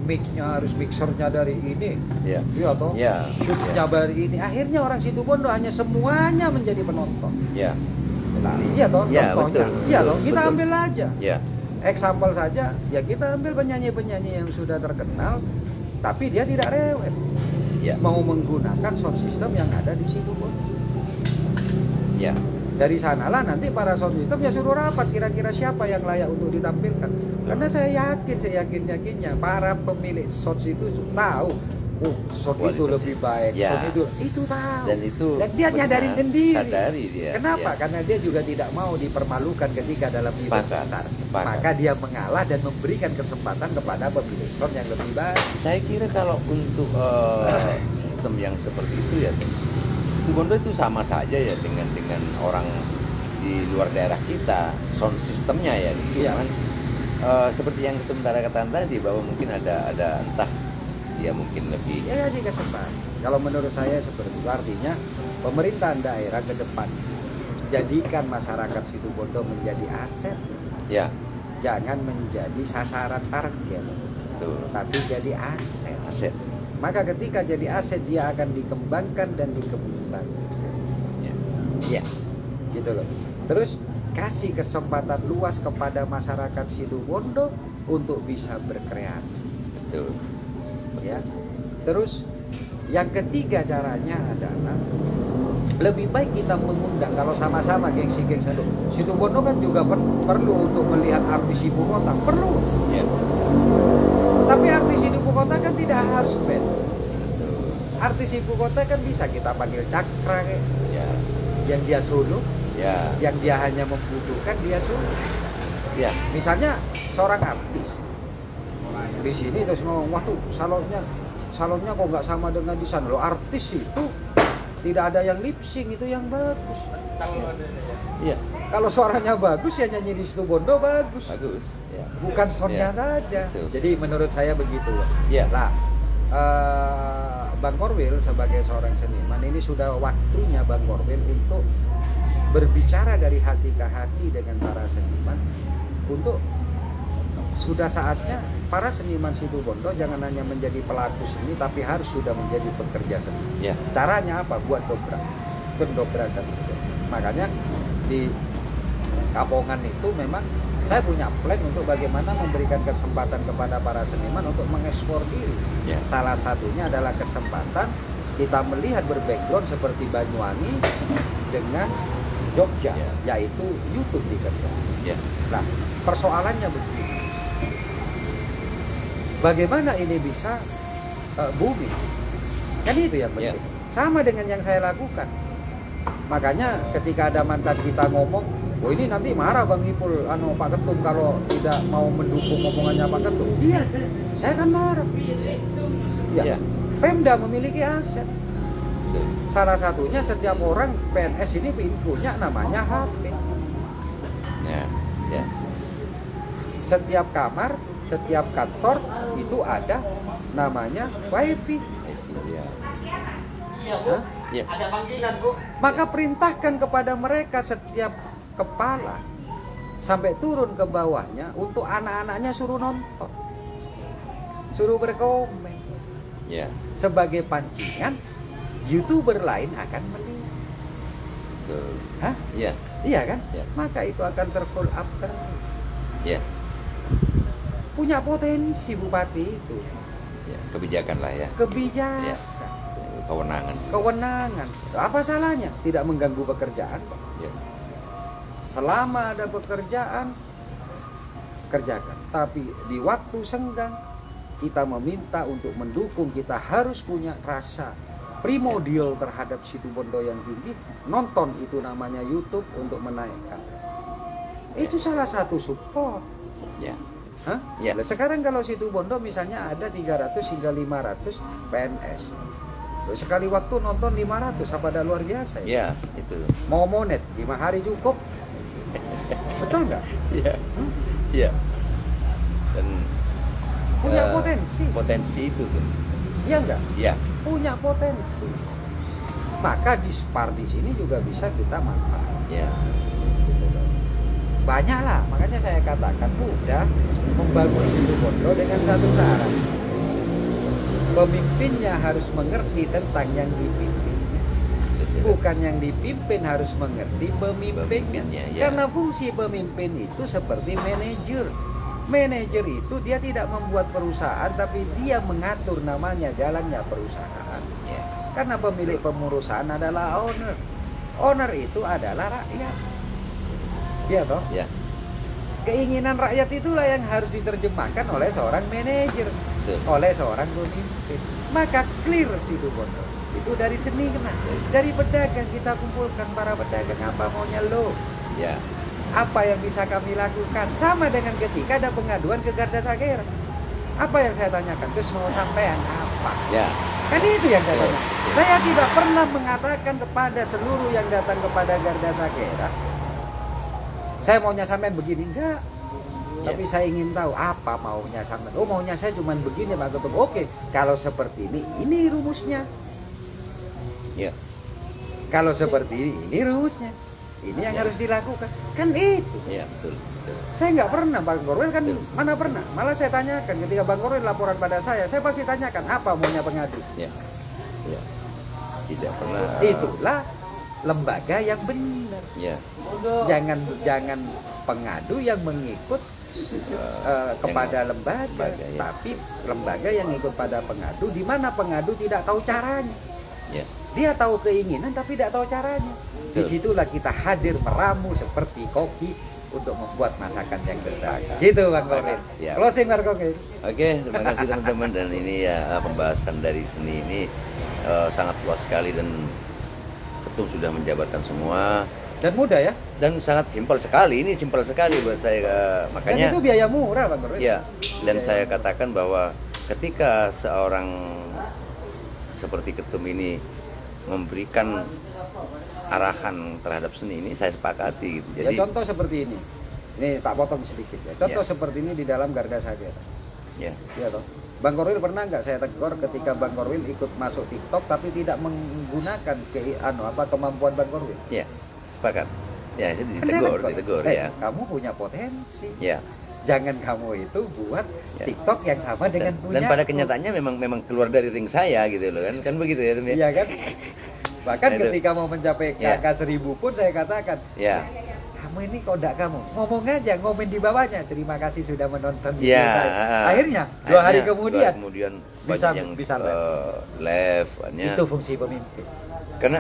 mic-nya harus mixernya dari ini, ya. iya toh? Ya, Shootnya dari ini. Akhirnya orang Situbondo hanya semuanya menjadi penonton. ya. Nah, iya toh? Ya, Contohnya. betul, Iya betul, toh? Kita betul. ambil aja. Ya, Example saja, ya kita ambil penyanyi-penyanyi yang sudah terkenal, tapi dia tidak rewel. ya, Mau menggunakan sound system yang ada di Situbondo. ya. Dari sanalah nanti para sound system ya suruh rapat kira-kira siapa yang layak untuk ditampilkan. Karena saya yakin-yakinnya para pemilik sound itu tahu, sound itu Kualitas. lebih baik, Ya. sound itu tahu. Dan itu Dan dia benar. nyadarin sendiri. Sadari dia. Kenapa? Ya. Karena dia juga tidak mau dipermalukan ketika dalam event Sepakat, besar. sepakat. Maka dia mengalah dan memberikan kesempatan kepada pemilik sound yang lebih baik. Saya kira kalau untuk sistem yang seperti itu ya, Situbondo itu sama saja ya dengan orang di luar daerah kita, sound sistemnya ya. Iya. Cuman seperti yang Ketentara katakan tadi bahwa mungkin ada entah dia mungkin lebih Ya di kesempatan. Kalau menurut saya seperti itu artinya pemerintahan daerah ke depan jadikan masyarakat Situbondo menjadi aset, ya jangan menjadi sasaran target, betul tapi jadi aset. aset. Maka ketika jadi aset dia akan dikembangkan dan dikembangkan. Ya. Ya, gitu loh. Terus kasih kesempatan luas kepada masyarakat Situbondo untuk bisa berkreasi, Betul. ya. Terus Yang ketiga caranya adalah lebih baik kita mengundang, kalau sama-sama gengsi-gengsi itu. Situbondo kan juga perlu untuk melihat artis ibu kota, perlu. Ya. Tapi artis ibu kota kan tidak harus band. Artis ibu kota kan bisa kita panggil Cakra kayak, Ya. yang dia solo, Ya. yang dia hanya membutuhkan dia solo. Ya. Misalnya seorang artis di sini terus ngomong, waduh salonnya kok nggak sama dengan di sana. Loh, artis itu tidak ada yang lip sync, itu yang bagus. Iya. Kalau suaranya bagus ya nyanyi di Situbondo bagus. Bagus. Ya. Bukan soundnya Ya. saja. Betul. Jadi menurut saya begitu. Ya. Nah, Bang Korwil sebagai seorang seniman, ini sudah waktunya Bang Korwil untuk berbicara dari hati ke hati dengan para seniman, untuk sudah saatnya para seniman Situbondo jangan hanya menjadi pelaku seni, tapi harus sudah menjadi pekerja seni. Ya. Caranya apa? Buat pendobrakan. Makanya di Kapongan itu memang saya punya plan untuk bagaimana memberikan kesempatan kepada para seniman untuk mengekspor diri. Ya. Salah satunya adalah kesempatan kita melihat berbackground seperti Banyuwangi dengan Jogja, Ya. yaitu YouTube dikerja. Ya. Nah, persoalannya begini. Bagaimana ini bisa booming? Kan itu yang penting. Sama dengan yang saya lakukan. Makanya ketika ada mantan kita ngomong, oh ini nanti marah Bang Ipul, Pak Ketum kalau tidak mau mendukung omongannya Pak Ketum. Iya, saya kan marah. Ya. Ya. Pemda memiliki aset. Salah satunya setiap orang PNS ini punya namanya HP. Ya. Ya. Setiap kamar, setiap kantor itu ada namanya WiFi. Ya. Hah? Ya. Ada panggilan, Bu. Maka perintahkan kepada mereka setiap kepala sampai turun ke bawahnya untuk anak-anaknya suruh nonton, suruh berkomen. Ya. Sebagai pancingan, YouTuber lain akan melihat. Betul. Hah? Ya. Iya kan? Ya. Maka itu akan terfollow up terus. Ya. Punya potensi bupati itu. Ya. Kebijakan lah ya. Kebijakan. Ya. Kewenangan. Kewenangan. Apa salahnya? Tidak mengganggu pekerjaan. Ya. Selama ada pekerjaan, kerjakan. Tapi di waktu senggang, kita meminta untuk mendukung, kita harus punya rasa primordial terhadap Situbondo yang tinggi. Nonton itu namanya YouTube untuk menaikkan. Itu salah satu support. Ya. Hah? Ya. Nah, sekarang kalau Situbondo misalnya ada 300 hingga 500 PNS. Loh, sekali waktu nonton 500, apa ada luar biasa ya? Ya, itu. Mau monet 5 hari cukup. Betul nggak? Ya. Hmm? Ya. Dan Punya potensi. Potensi itu tuh. Iya nggak? Ya. Punya potensi. Maka dispar di sini juga bisa kita manfaatkan. Ya. Banyak lah, makanya saya katakan mudah membangun Situbondo dengan satu syarat. Pemimpinnya harus mengerti tentang yang dipimpinnya. Bukan yang dipimpin harus mengerti pemimpinnya. Ya. Karena fungsi pemimpin itu seperti manajer. Manajer itu dia tidak membuat perusahaan, tapi dia mengatur namanya jalannya perusahaan. Ya. Karena pemilik perusahaan adalah owner. Owner itu adalah rakyat. Iya toh? Ya. Keinginan rakyat itulah yang harus diterjemahkan oleh seorang manajer, Betul. oleh seorang pemimpin. Maka clear Situbondo. Itu dari seni kena. Dari pedagang kita kumpulkan para pedagang, apa maunya lo? Ya. Apa yang bisa kami lakukan? Sama dengan ketika ada pengaduan ke Garda Sakera. Apa yang saya tanyakan? Terus mau sampean apa? Ya. Kan itu yang saya Betul. tanya. Saya tidak pernah mengatakan kepada seluruh yang datang kepada Garda Sakera, saya maunya sampean begini, enggak. Ya. Tapi saya ingin tahu apa maunya sampean. Oh, maunya saya cuma begini Pak Ketum. Oke, kalau seperti ini rumusnya. Ya. Kalau seperti ini rumusnya. Ini yang Ya. harus dilakukan. Kan itu. Ya, betul. Betul. Saya nggak pernah, Bang Korwil kan Betul. mana pernah. Malah saya tanyakan ketika Bang Korwil laporan pada saya pasti tanyakan apa maunya pengadu. Ya. Ya. Tidak pernah. Itulah lembaga yang benar. Ya. Jangan pengadu yang mengikut kepada lembaga, ya. tapi lembaga yang ikut pada pengadu, di mana pengadu tidak tahu caranya. Ya. Dia tahu keinginan tapi tidak tahu caranya. Disitulah kita hadir meramu seperti kopi untuk membuat masakan yang besar. Gitu Bang Kokin. Ya. Closing Bang Kokin. Oke, terima kasih teman-teman, dan ini ya pembahasan dari seni ini sangat luas sekali, dan ketum sudah menjabarkan semua. Dan mudah ya. Dan sangat simpel sekali, ini simpel sekali buat saya, makanya Dan itu biaya murah Bang Kokin. ya, dan saya katakan bahwa ketika seorang seperti ketum ini memberikan arahan terhadap seni ini, saya sepakati gitu. Ya Jadi contoh seperti ini. Ini tak potong sedikit ya. Contoh seperti ini di dalam Garda Sagra. ya, Iya toh. Bang Korwil pernah nggak saya tegur ketika Bang Korwil ikut masuk TikTok tapi tidak menggunakan kemampuan Bang Korwil? ya, sepakat. Ya, itu Kan saya ditegur "Hey, ya. kamu punya potensi. Ya. Jangan kamu itu buat Ya. TikTok yang sama dengan Dan punya. pada kenyataannya memang keluar dari ring saya gitu loh, kan begitu ya, Tum, ya? Iya kan? Bahkan Nah, itu. ketika mau mencapai Ya. angka 1000 pun saya katakan, Ya. kamu ini kodak kamu, ngomong aja, ngomen di bawahnya, terima kasih sudah menonton video Ya, saya. Akhirnya 2 hari kemudian bisa bisa live, hanya itu fungsi pemimpin. karena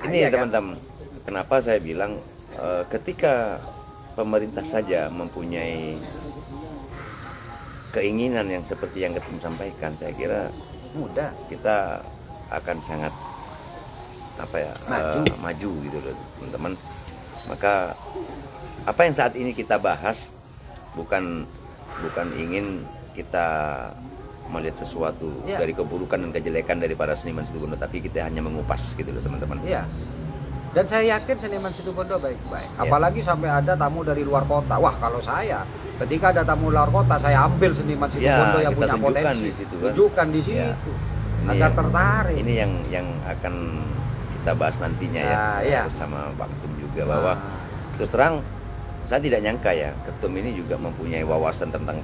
ini Iya kan? teman-teman, kenapa saya bilang ketika pemerintah saja mempunyai keinginan yang seperti yang Ketum sampaikan, saya kira Mudah. kita akan sangat maju gitu loh teman-teman. Maka apa yang saat ini kita bahas bukan ingin kita melihat sesuatu Ya. dari keburukan dan kejelekan dari para seniman Situbondo, tapi kita hanya mengupas gitu loh teman-teman. Iya. Dan saya yakin seniman Situbondo baik-baik. Ya. Apalagi sampai ada tamu dari luar kota. Wah, kalau saya ketika ada tamu luar kota, saya ambil seniman Situbondo yang kita punya tunjukkan potensi. di situ, kan. Tunjukkan di situ. Ya. Ini Agar tertarik. Ini yang akan kita bahas nantinya Nah, iya. bersama Pak Ketum juga, bahwa Nah. terus terang saya tidak nyangka ya Ketum ini juga mempunyai wawasan tentang